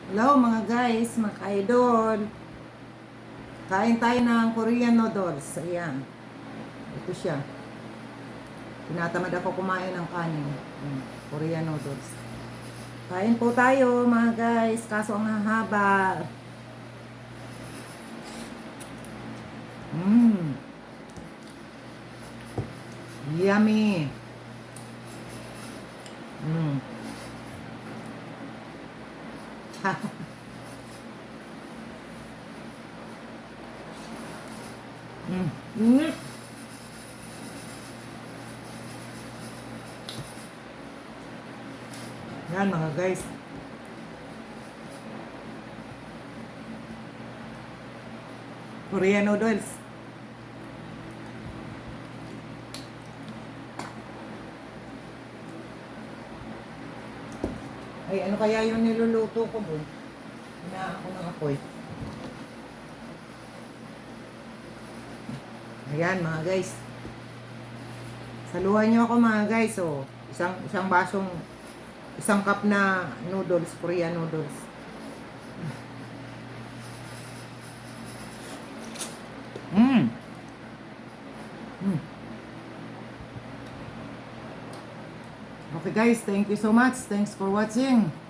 Hello mga guys, mga ka-idol. Kain tayo ng Korean noodles. Ayan. Ito siya. Tinatamad ako kumain ng kanin. Korean noodles. Kain po tayo mga guys. Kaso ang hahaba. Yummy. Mm. Yan mga guys. Korean noodles. Ay, ano kaya yung niluluto ko doon? Hinaan ko ng apoy. Ayan mga guys. Saluhan nyo ako mga guys. Oh. Isang basong, isang cup na noodles, Korean noodles. Mm. Mm. Okay guys, thank you so much. Thanks for watching.